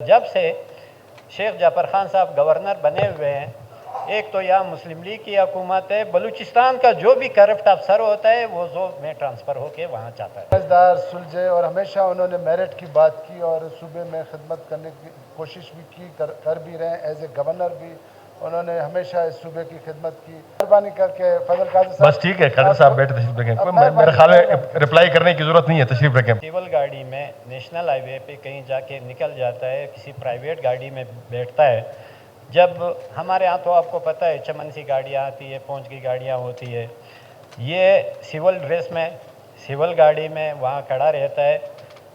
جب سے شیخ جعفر خان صاحب گورنر بنے ہوئے ہیں، ایک تو یہاں مسلم لیگ کی حکومت ہے، بلوچستان کا جو بھی کرپٹ افسر ہوتا ہے وہ زوب میں ٹرانسفر ہو کے وہاں چاہتا ہے۔ سمجھدار سلجھے اور ہمیشہ انہوں نے میرٹ کی بات کی اور صوبے میں خدمت کرنے کی کوشش بھی کی، کر بھی رہے ہیں۔ ایز اے گورنر بھی انہوں نے ہمیشہ اس صوبے کی خدمت کی۔ مہربانی کر کے فضل قادر صاحب، بس ٹھیک ہے، قادر صاحب بیٹھے تشریف رکھیں، میرے خیال میں رپلائی کرنے کی ضرورت نہیں ہے، تشریف رکھیں۔ سیول گاڑی میں نیشنل ہائی وے پہ کہیں جا کے نکل جاتا ہے، کسی پرائیویٹ گاڑی میں بیٹھتا ہے۔ جب ہمارے ہاں تو آپ کو پتہ ہے چمن سی گاڑیاں آتی ہے، پونچھ کی گاڑیاں ہوتی ہے، یہ سول ڈریس میں سول گاڑی میں وہاں کھڑا رہتا ہے۔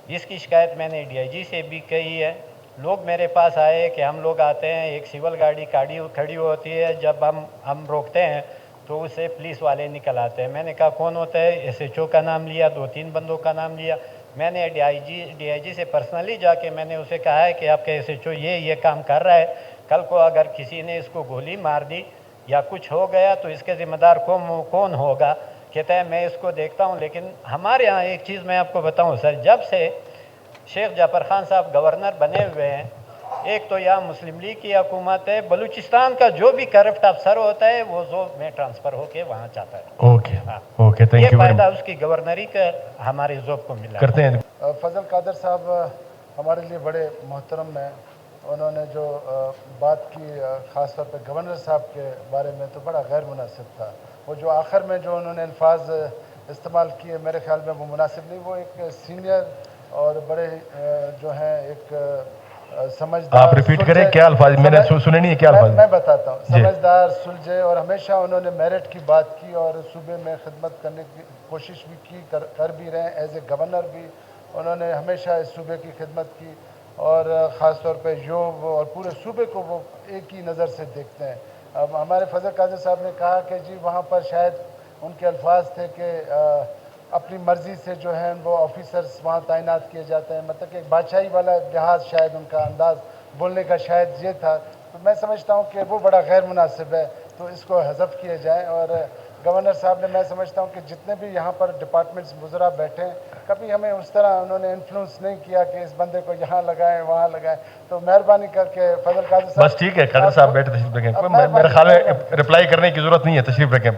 اس کی شکایت میں نے ڈی آئی جی سے بھی کہی ہے۔ لوگ میرے پاس آئے کہ ہم لوگ آتے ہیں، ایک سول گاڑی کھڑی ہوتی ہے، جب ہم روکتے ہیں تو اسے پولیس والے نکل آتے ہیں۔ میں نے کہا کون ہوتا ہے؟ ایس ایچ او کا نام لیا، 2-3 بندوں کا نام لیا۔ میں نے ڈی آئی جی سے پرسنلی جا کے میں نے اسے کہا ہے کہ آپ کا ایس ایچ او یہ کام کر رہا ہے، کل کو اگر کسی نے اس کو گولی مار دی یا کچھ ہو گیا تو اس کے ذمہ دار کون ہوگا؟ کہتا ہے میں اس کو دیکھتا ہوں۔ لیکن ہمارے ہاں ایک چیز میں آپ کو بتاؤں سر، جب سے شیخ جعفر خان صاحب گورنر بنے ہوئے ہیں، ایک تو یہاں مسلم لیگ کی حکومت ہے، بلوچستان کا جو بھی کرپٹ افسر ہوتا ہے وہ زوب میں ٹرانسفر ہو کے وہاں چاہتا ہے۔ اوکے، تھینک یہ یو فائدہ اس کی گورنری کا ہمارے زوب کو ملا کرتے ہیں۔ فضل قادر صاحب ہمارے لیے بڑے محترم ہیں۔ انہوں نے جو بات کی خاص طور پہ گورنر صاحب کے بارے میں تو بڑا غیر مناسب تھا۔ وہ جو آخر میں جو انہوں نے الفاظ استعمال کیے میرے خیال میں وہ مناسب نہیں۔ وہ ایک سینئر اور بڑے جو ہیں ایک سمجھدار، آپ ریپیٹ کریں کیا الفاظ؟ میں نے سنے نہیں ہے کیا الفاظ؟ میں بتاتا ہوں۔ سمجھدار سلجھے اور ہمیشہ انہوں نے میرٹ کی بات کی اور صوبے میں خدمت کرنے کی کوشش بھی کی، کر بھی رہے ہیں۔ ایز اے گورنر بھی انہوں نے ہمیشہ اس صوبے کی خدمت کی اور خاص طور پہ یوب اور پورے صوبے کو وہ ایک ہی نظر سے دیکھتے ہیں۔ اب ہمارے فضل قادر صاحب نے کہا کہ جی وہاں پر شاید ان کے الفاظ تھے کہ اپنی مرضی سے جو ہیں وہ آفیسرز وہاں تعینات کیے جاتے ہیں، مطلب کہ ایک بادشاہی والا لحاظ شاید ان کا انداز بولنے کا شاید یہ تھا۔ تو میں سمجھتا ہوں کہ وہ بڑا غیر مناسب ہے، تو اس کو حذف کیے جائیں۔ اور گورنر صاحب نے، میں سمجھتا ہوں کہ جتنے بھی یہاں پر ڈپارٹمنٹس وزراء بیٹھے ہیں، کبھی ہمیں اس طرح انہوں نے انفلوئنس نہیں کیا کہ اس بندے کو یہاں لگائیں وہاں لگائیں۔ تو مہربانی کر کے فضل قادر صاحب، بس ٹھیک ہے، قادر صاحب بیٹھے تشریف رکھیں، میرے خیال میں رپلائی کرنے کی ضرورت نہیں ہے، تشریف رکھیں۔